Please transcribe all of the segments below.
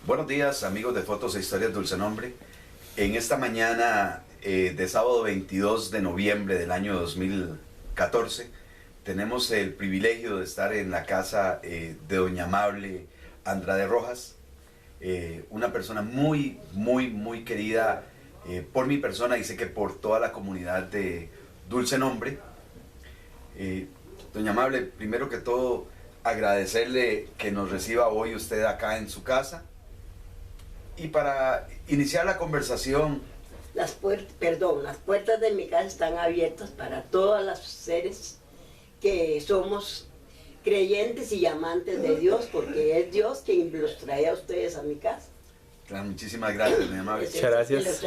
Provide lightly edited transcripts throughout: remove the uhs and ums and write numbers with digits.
Buenos días, amigos de Fotos e Historias Dulce Nombre. En esta mañana de sábado 22 de noviembre del año 2014, tenemos el privilegio de estar en la casa de doña Amable Andrade Rojas, una persona muy querida por mi persona y sé que por toda la comunidad de Dulce Nombre. Doña Amable, primero que todo, agradecerle que nos reciba hoy usted acá en su casa. Y para iniciar la conversación... las puertas de mi casa están abiertas para todos los seres que somos creyentes y amantes de Dios, porque es Dios quien los trae a ustedes a mi casa. Claro, muchísimas gracias, doña Amable. Muchas gracias.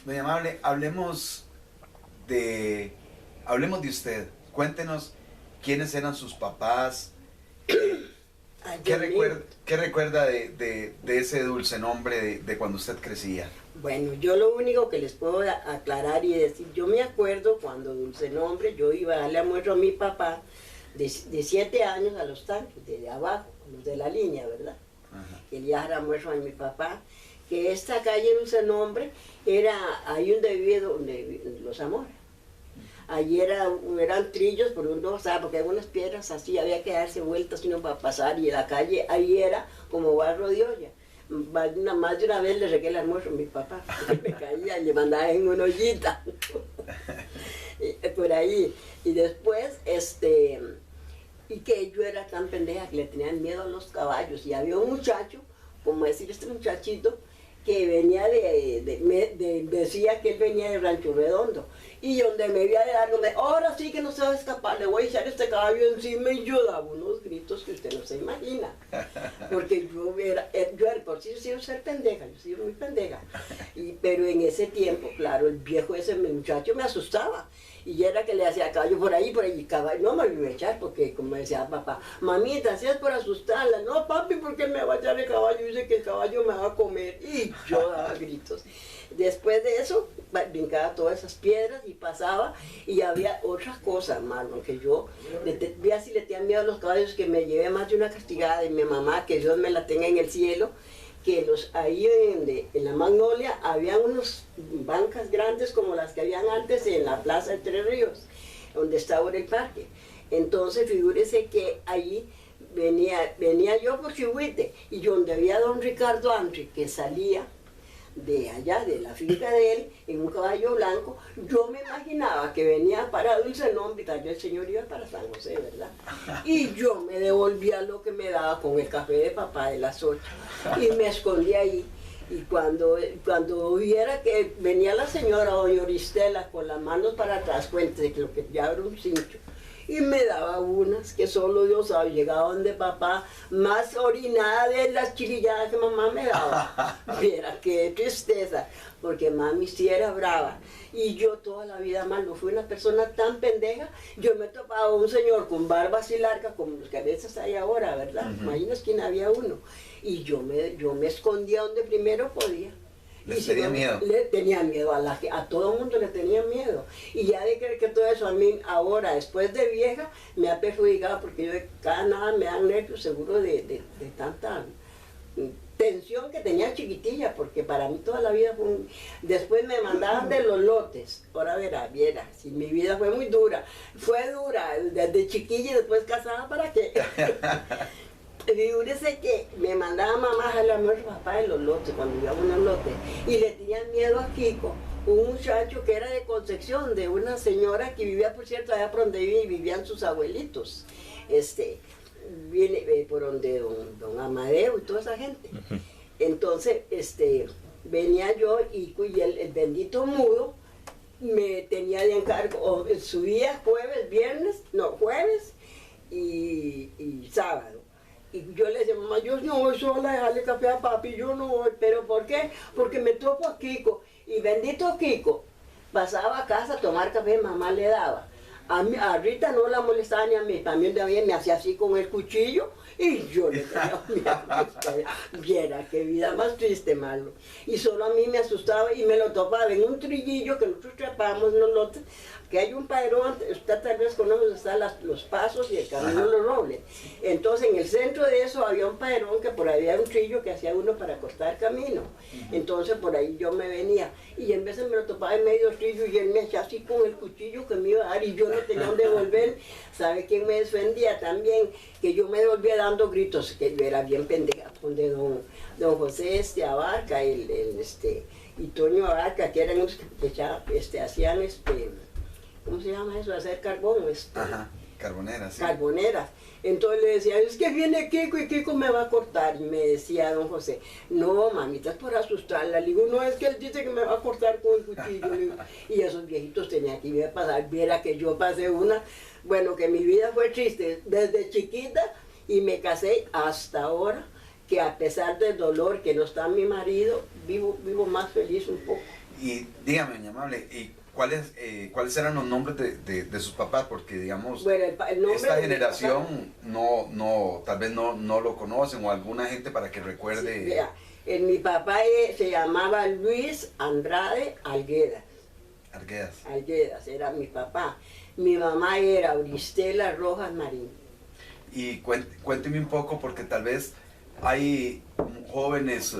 Doña Amable, hablemos de usted. Cuéntenos quiénes eran sus papás. ¿Qué recuerda de ese dulce nombre de cuando usted crecía? Bueno, yo lo único que les puedo aclarar y decir, yo me acuerdo cuando Dulce Nombre, yo iba a darle almuerzo a mi papá de 7 años a los tanques, de abajo, los de la línea, ¿verdad? Ajá. Quería dar almuerzo a mi papá, que esta calle Dulce Nombre era ahí donde vive Los Amores. Allí eran trillos por un lado, porque hay unas piedras así, había que darse vueltas sino para pasar, y la calle ahí era como barro de olla. Más de una vez le regué el almuerzo a mi papá, me caía y le mandaba en una ollita, por ahí. Y después, y que yo era tan pendeja que le tenían miedo a los caballos, y había un muchacho, como decir este muchachito, que venía decía que él venía de Rancho Redondo, y donde me veía de largo, ahora sí que no se va a escapar, le voy a echar este caballo encima, y yo daba unos gritos que usted no se imagina, porque yo por sí yo soy ser pendeja, yo soy muy pendeja, pero en ese tiempo, claro, el viejo ese muchacho me asustaba, y era que le hacía caballo por ahí, caballo, no me iba a echar, porque como decía papá, mamita, si es por asustarla, no papi, porque me va a echar el caballo, dice que el caballo me va a comer, y yo daba gritos. Después de eso, brincaba todas esas piedras y pasaba, y había otra cosa, hermano, que yo veía si le tenía miedo a los caballos, que me llevé más de una castigada de mi mamá, que Dios me la tenga en el cielo, que ahí en la Magnolia había unas bancas grandes como las que habían antes en la Plaza de Tres Ríos, donde está ahora el parque. Entonces figúrese que allí venía yo por Chihuite, y donde había don Ricardo Andri, que salía de allá, de la finca de él, en un caballo blanco, yo me imaginaba que venía para Dulce Nombre, y tal vez el señor iba para San José, ¿verdad? Y yo me devolvía lo que me daba con el café de papá de las 8, y me escondí ahí. Y cuando viera que venía la señora doña Oristela con las manos para atrás, cuente que lo que ya era un cincho, y me daba unas que solo Dios sabe, llegaba donde papá, más orinada de las chirilladas que mamá me daba. Viera qué tristeza, porque mami sí era brava, y yo toda la vida más no fui una persona tan pendeja. Yo me topaba un señor con barba así larga como los que a veces hay ahora, ¿verdad? Imagínate quién había uno, y yo me escondía donde primero podía. ¿Les tenía miedo? Le tenía miedo, a todo el mundo le tenía miedo. Y ya de creer que todo eso a mí ahora, después de vieja, me ha perjudicado, porque yo cada nada me dan nervios, seguro de tanta tensión que tenía chiquitilla, porque para mí toda la vida fue Después me mandaban de los lotes. Ahora viera, si mi vida fue muy dura. Fue dura, desde chiquilla y después casada, ¿para qué? Figúrese que me mandaba mamá a la mujer papá en los lotes, cuando iba a unos lotes, y le tenían miedo a Kiko, un muchacho que era de Concepción, de una señora que vivía, por cierto, allá por donde vivían sus abuelitos, viene por donde don Amadeo y toda esa gente. Entonces, venía yo, y el bendito mudo me tenía de encargo, subía jueves y sábado. Y yo le decía, mamá, yo no voy sola a dejarle café a papi, yo no voy. ¿Pero por qué? Porque me topo a Kiko. Y bendito Kiko, pasaba a casa a tomar café, mamá le daba. A Rita no la molestaba ni a mí, también me hacía así con el cuchillo, y yo le tenía miedo. Viera qué vida más triste, malo. Y solo a mí me asustaba, y me lo topaba en un trillillo que nosotros trepábamos en los lotes que hay un padrón, usted tal vez conoce donde están los pasos y el camino de los robles. Entonces en el centro de eso había un padrón que por ahí había un trillo que hacía uno para cortar camino. Entonces por ahí yo me venía y en vez de me lo topaba en medio trillo y él me hacía así con el cuchillo que me iba a dar y yo no tenía dónde volver. ¿Sabe quién me defendía también? Que yo me volvía dando gritos, que yo era bien pendeja, donde don José Abarca, y Toño Abarca, que eran los que hacían ¿cómo se llama eso? Hacer carbón. Ajá, carboneras. Sí. Carboneras. Entonces le decía, es que viene Kiko y Kiko me va a cortar. Y me decía don José, no, mamita, es por asustarla. Le digo, no, es que él dice que me va a cortar con el cuchillo. Le digo, y esos viejitos tenían que ir a pasar, viera que yo pasé una, bueno, que mi vida fue triste desde chiquita y me casé hasta ahora, que a pesar del dolor que no está mi marido, vivo más feliz un poco. Y dígame, doña Amable, ¿y cuáles eran los nombres de sus papás? Porque, digamos, bueno, el nombre esta de generación tal vez no lo conocen, o alguna gente para que recuerde. Sí, vea, mi papá se llamaba Luis Andrade Alguedas. Alguedas era mi papá. Mi mamá era Auristela Rojas Marín. Y cuénteme un poco, porque tal vez hay jóvenes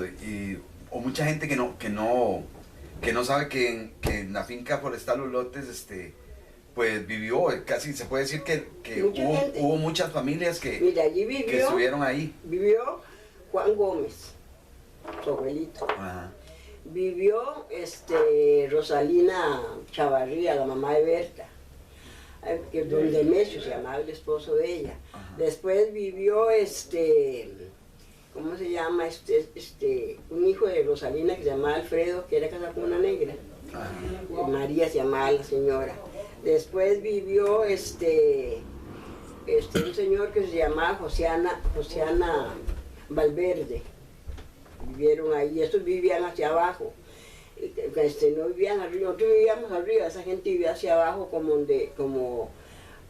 o mucha gente que no sabe que en la finca Forestal Los Lotes, pues vivió, casi se puede decir que hubo muchas familias que, mira, allí que estuvieron ahí. Vivió Juan Gómez, su abuelito. Ajá. Vivió Rosalina Chavarría, la mamá de Berta, que don Demesio se llamaba el esposo de ella. Ajá. Después vivió ¿cómo se llama? Un hijo de Rosalina que se llamaba Alfredo, que era casado con una negra. Ajá. María se llamaba la señora. Después vivió un señor que se llamaba Josiana Valverde. Vivieron ahí, estos vivían hacia abajo. No vivían arriba, nosotros vivíamos arriba, esa gente vivía hacia abajo como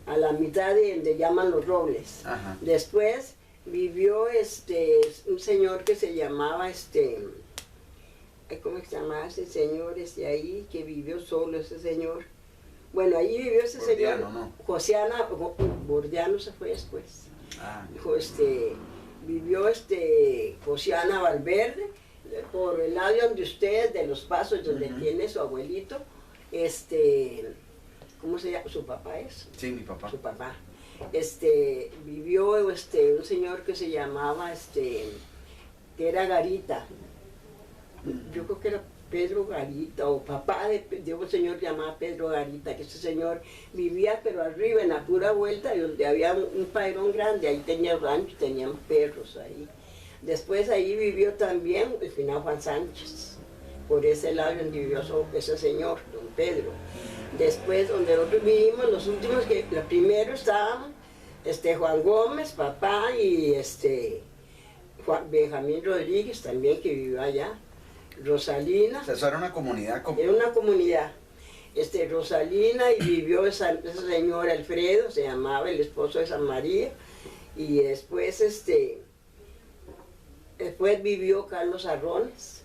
a la mitad de donde llaman Los Robles. Ajá. Después vivió un señor que se llamaba ¿cómo se llamaba ese señor ahí que vivió solo ese señor? Bueno, ahí vivió ese Bordiano, señor. ¿no? Josiana Bordiano se fue después. Ah. Vivió Josiana Valverde por el lado donde ustedes de los pasos donde tiene su abuelito, ¿cómo se llama? Su papá es. Sí, mi papá. Su papá. Vivió un señor que se llamaba, que era Garita. Yo creo que era Pedro Garita, o papá de un señor llamado Pedro Garita, que ese señor vivía pero arriba en la pura vuelta, donde había un padrón grande, ahí tenía rancho, tenían perros ahí. Después ahí vivió también el final Juan Sánchez, por ese lado donde vivió ese señor, don Pedro. Después, donde nosotros vivimos, los últimos los primeros estaban Juan Gómez, papá, y Benjamín Rodríguez también, que vivió allá. Rosalina. O sea, eso era una comunidad. Era una comunidad. Rosalina, y vivió ese señor Alfredo, se llamaba el esposo de San María. Y después, después vivió Carlos Arrones,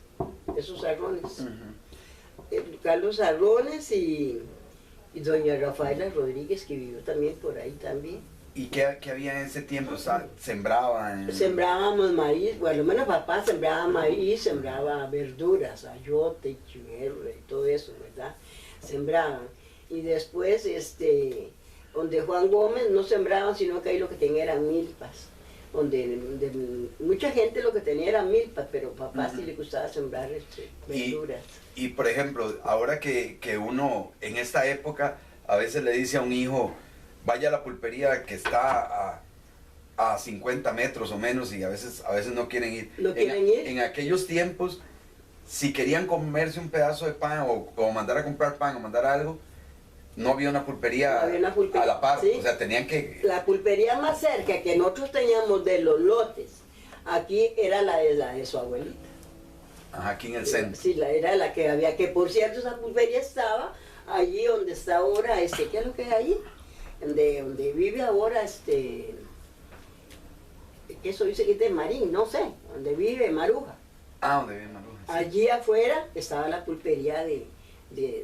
esos Arrones. Carlos Arrones y doña Rafaela Rodríguez, que vivió también por ahí también. ¿Y qué había en ese tiempo? O sea, sembraban. Sembrábamos maíz, bueno, al menos papá sembraba maíz, sembraba verduras, ayote, chimero y todo eso, ¿verdad? Sembraban. Y después, donde Juan Gómez no sembraban, sino que ahí lo que tenía eran milpas. Donde mucha gente lo que tenía eran milpas, pero papá sí le gustaba sembrar verduras. Y por ejemplo, ahora que uno en esta época a veces le dice a un hijo, vaya a la pulpería que está a 50 metros o menos, y a veces no quieren ir. ¿No quieren ir? En aquellos tiempos, si querían comerse un pedazo de pan o mandar a comprar pan o mandar algo, no había una pulpería, a la par, ¿sí? O sea, tenían que... La pulpería más cerca que nosotros teníamos de Los Lotes, aquí era la de su abuelita. Ajá, aquí en el centro. Sí, era la que había, que por cierto esa pulpería estaba allí donde está ahora, ¿qué es lo que hay allí? Donde vive ahora, que eso dice que es de Marín, no sé, donde vive Maruja. Ah, donde vive Maruja. Sí. Allí afuera estaba la pulpería de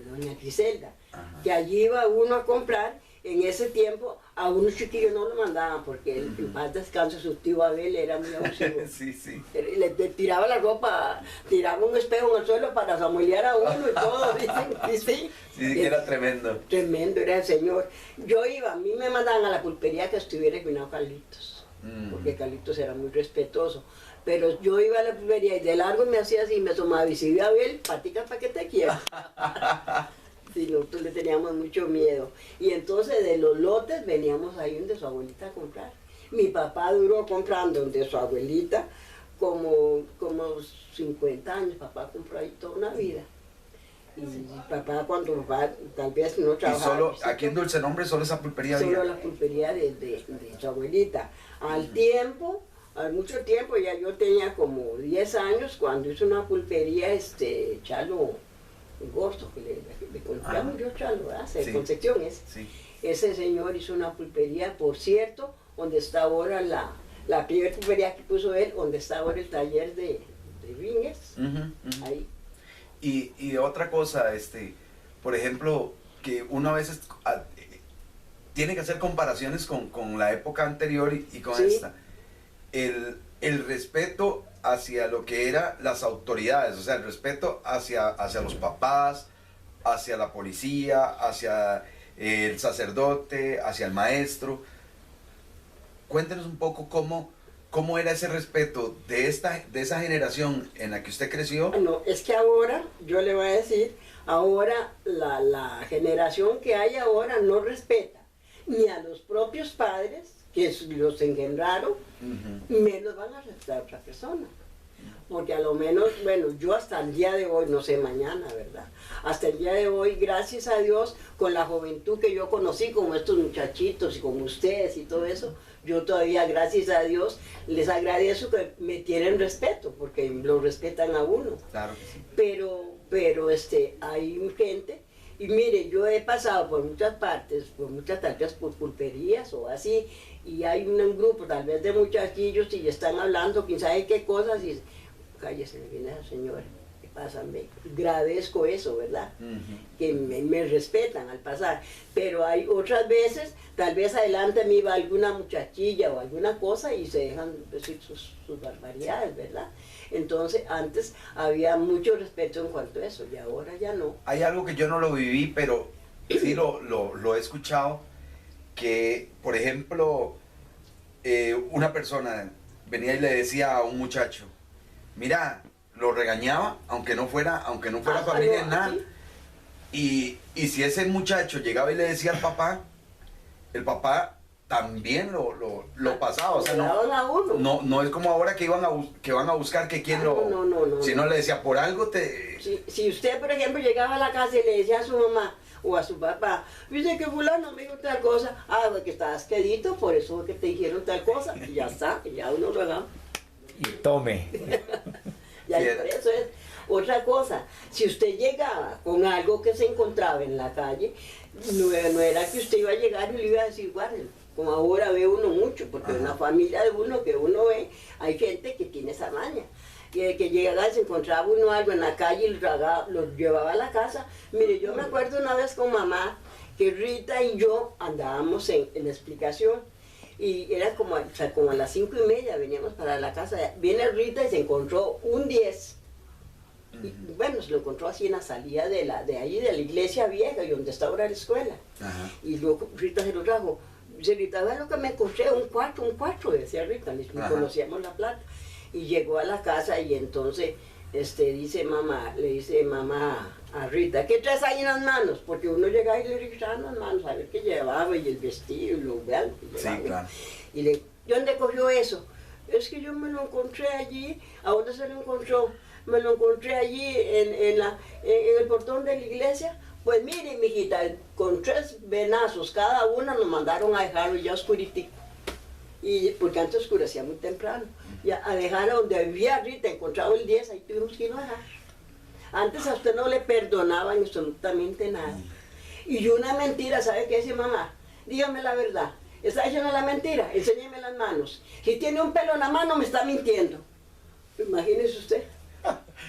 doña Griselda. Ajá. que allí iba uno a comprar. En ese tiempo a unos chiquillos no lo mandaban porque en paz descanso su tío Abel era muy abusivo. Sí, sí. Le tiraba la ropa, tiraba un espejo en el suelo para samuelear a uno y todo, dicen, sí. Sí, que era tremendo. Tremendo era el señor. Yo iba, a mí me mandaban a la pulpería que estuviera examinado Carlitos, porque Carlitos era muy respetuoso. Pero yo iba a la pulpería y de largo me hacía así, me asomaba y si iba a ver, patica para que te quiera. Sí, nosotros le teníamos mucho miedo. Y entonces de los lotes veníamos ahí donde su abuelita a comprar. Mi papá duró comprando donde su abuelita como 50 años. Papá compró ahí toda una vida. Y papá cuando papá tal vez no Y trabajaba. solo, aquí en Dulce Nombre, solo esa pulpería Solo había. la pulpería de su abuelita. Al tiempo, al mucho tiempo, ya yo tenía como 10 años cuando hizo una pulpería, Chalo Gosto, que le compramos yo Chalo, ¿verdad? Sí. Concepción es. Sí. Ese señor hizo una pulpería, por cierto, donde está ahora la primera pulpería que puso él, donde está ahora el taller de Ringes, ahí. Y otra cosa, por ejemplo, que uno a veces tiene que hacer comparaciones con la época anterior y con Sí. esta. El respeto hacia lo que eran las autoridades, o sea, el respeto hacia los papás, hacia la policía, hacia el sacerdote, hacia el maestro. Cuéntenos un poco cómo era ese respeto de esa generación en la que usted creció. No, es que ahora, yo le voy a decir, ahora la generación que hay ahora no respeta ni a los propios padres, que los engendraron, menos van a respetar a otra persona. Porque a lo menos, bueno, yo hasta el día de hoy, no sé mañana, ¿verdad? Hasta el día de hoy, gracias a Dios, con la juventud que yo conocí, como estos muchachitos y como ustedes y todo eso, yo todavía, gracias a Dios, les agradezco que me tienen respeto, porque lo respetan a uno. Claro que sí. Pero hay gente, y mire, yo he pasado por muchas partes, tal vez por pulperías o así, y hay un grupo tal vez de muchachillos y están hablando, quién sabe qué cosas, y cállese, me viene la señora, ¿qué pasa? Me agradezco eso, ¿verdad? Que me respetan al pasar, pero hay otras veces, tal vez adelante me iba alguna muchachilla o alguna cosa y se dejan decir sus barbaridades, ¿verdad? Entonces antes había mucho respeto en cuanto a eso y ahora ya no. Hay algo que yo no lo viví, pero sí lo he escuchado, que por ejemplo una persona venía y le decía a un muchacho, mira, lo regañaba, aunque no fuera familia ni nada, y si ese muchacho llegaba y le decía al papá, el papá también lo pasaba, o sea, no es como ahora que van a buscar que quién no. Si no le decía, por algo te... Si usted, por ejemplo, llegaba a la casa y le decía a su mamá o a su papá, dice que fulano me dijo tal cosa, porque estabas quedito, por eso que te dijeron tal cosa, y ya está, y ya uno lo haga. Y tome. Ya por eso es otra cosa. Si usted llegaba con algo que se encontraba en la calle, no era que usted iba a llegar y le iba a decir, guárdelo. Como ahora ve uno mucho, porque en la familia de uno que uno ve, hay gente que tiene esa maña. Que llegaba y se encontraba uno algo en la calle y lo llevaba a la casa. Mire, yo me acuerdo una vez con mamá que Rita y yo andábamos en la explicación y era como a las 5:30 veníamos para la casa. Viene Rita y se encontró un 10. Y, bueno, se lo encontró así en la salida de ahí de la iglesia vieja y donde está ahora la escuela. Y luego Rita se lo trajo. Dice Rita, ve lo que me encontré, un 4, decía Rita, ni conocíamos la plata. Y llegó a la casa y entonces le dice mamá a Rita, ¿qué traes ahí en las manos? Porque uno llegaba y le revisaba en las manos a ver qué llevaba y el vestido y lo vean. Sí, claro. Y le, ¿de dónde cogió eso? Es que yo me lo encontré allí. ¿A dónde se lo encontró? Me lo encontré allí en el portón de la iglesia. Pues mire, mijita, con 3 venazos cada una nos mandaron a dejarlo ya oscuritico. Y porque antes oscurecía muy temprano. Ya a dejar donde vivía Rita, encontrado el 10, ahí tuvimos que ir a dejar. Antes a usted no le perdonaban absolutamente nada. Y una mentira, ¿sabe qué dice mamá? Dígame la verdad. ¿Está diciendo la mentira? Enséñeme las manos. Si tiene un pelo en la mano, me está mintiendo. Imagínese usted.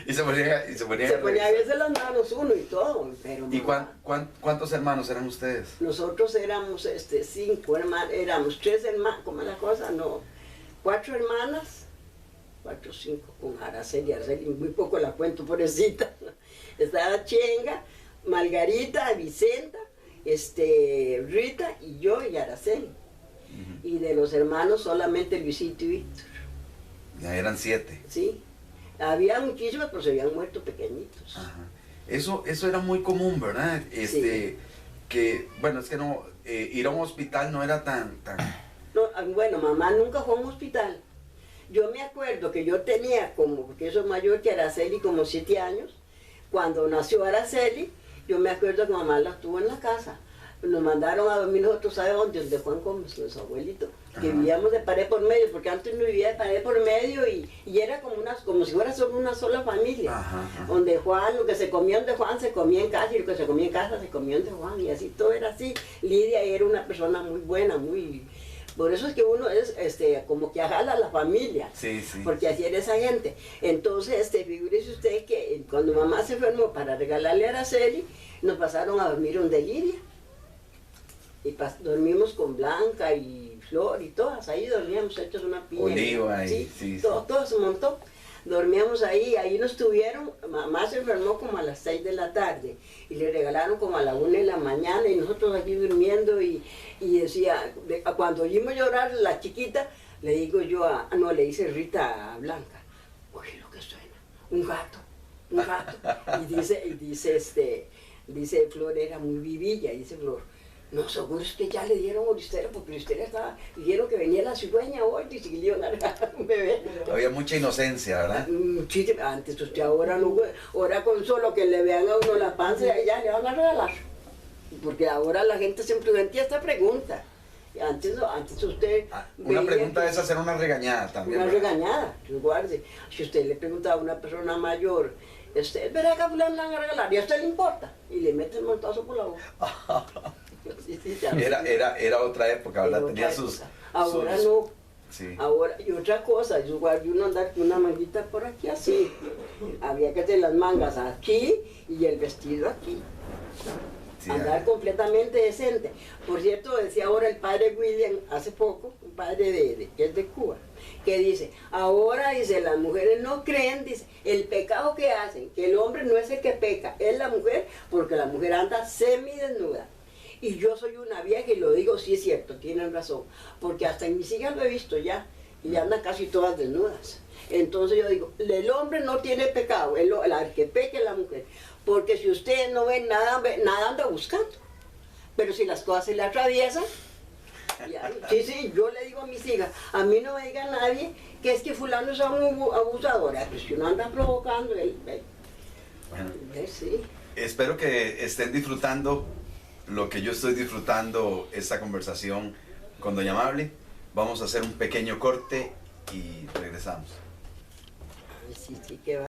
Y se ponía Se ponía a revisar. veces las manos uno y todo, pero ¿Y mamá, cuántos hermanos eran ustedes? nosotros éramos 5 hermanos, éramos 3 hermanos, ¿cómo es la cosa? No, 4 hermanas, 4 o 5 con Araceli, muy poco la cuento, pobrecita. Estaba Chenga, Margarita, Vicenta, Rita y yo y Araceli. Y de los hermanos solamente Luisito y Víctor, Ya eran 7. ¿sí? Había muchísimos, pero se habían muerto pequeñitos. Ajá. Eso era muy común, ¿verdad? Sí. Que, bueno, es que no, ir a un hospital no era tan... No, bueno, mamá nunca fue a un hospital. Yo me acuerdo que yo tenía como, porque eso es mayor que Araceli, como 7 años. Cuando nació Araceli, yo me acuerdo que mamá la tuvo en la casa. Nos mandaron a dormir nosotros, ¿sabe dónde? Donde Juan Gómez, nuestro abuelito, que Ajá. vivíamos de pared por medio, porque antes no vivía de pared por medio y era como si fuera solo una sola familia. Ajá, ajá. Donde Juan, lo que se comía de Juan se comía en casa y lo que se comía en casa se comía de Juan y así todo era así. Lidia era una persona muy buena, muy... Por eso es que uno es como que jala a la familia. Sí, sí. Porque así era esa gente. Entonces, figúrese usted que cuando mamá se enfermó para regalarle a Araceli, nos pasaron a dormir donde Lidia. Y dormimos con Blanca y Flor y todas, ahí dormíamos hechos una piña. Oliva y- sí, sí, todo se montó. Dormíamos ahí nos tuvieron, mamá se enfermó como a las 6 de la tarde y le regalaron como a la 1 de la mañana y nosotros aquí durmiendo y decía, cuando oímos llorar la chiquita, le digo yo no, le dice Rita a Blanca, oye lo que suena, un gato. Dice Flor, era muy vivilla, dice Flor. No, seguro es que ya le dieron Oristera, porque Oristera dijeron que venía la cigüeña hoy y si le iban a regalar un bebé. Había mucha inocencia, ¿verdad? Muchísimo, antes usted ahora no, ahora con solo que le vean a uno la panza ya le van a regalar. Porque ahora la gente se implementía esta pregunta. Antes usted Una veía pregunta que- es hacer una regañada también. una ¿verdad? regañada, Dios guarde. Si usted le preguntaba a una persona mayor, verá que a fulano le van a regalar, y a usted le importa, y le mete el montazo por la boca. Sí, ya. Era otra época, ¿verdad? Era Tenía otra sus... época. Ahora sus- no. Sí. Ahora, y otra cosa, yo guardé uno andar con una manguita por aquí así. Había que hacer las mangas aquí y el vestido aquí. Sí, Andar completamente decente. Por cierto, decía ahora el padre William, hace poco, un padre que es de Cuba, que dice, ahora dice, las mujeres no creen, dice, el pecado que hacen, que el hombre no es el que peca, es la mujer, porque la mujer anda semidesnuda. Y yo soy una vieja y lo digo, sí es cierto, tienen razón, porque hasta en mis hijas lo he visto ya, y andan casi todas desnudas. Entonces yo digo, el hombre no tiene pecado, el que peca es la mujer, porque si usted no ve nada, nada anda buscando, pero si las cosas se le atraviesan, sí, yo le digo a mis hijas, a mí no me diga nadie que es que fulano es un abusador, pues si uno anda provocando, Bueno, sí. espero que estén disfrutando lo que yo estoy disfrutando esta conversación con Doña Amable. Vamos a hacer un pequeño corte y regresamos. Sí, que va.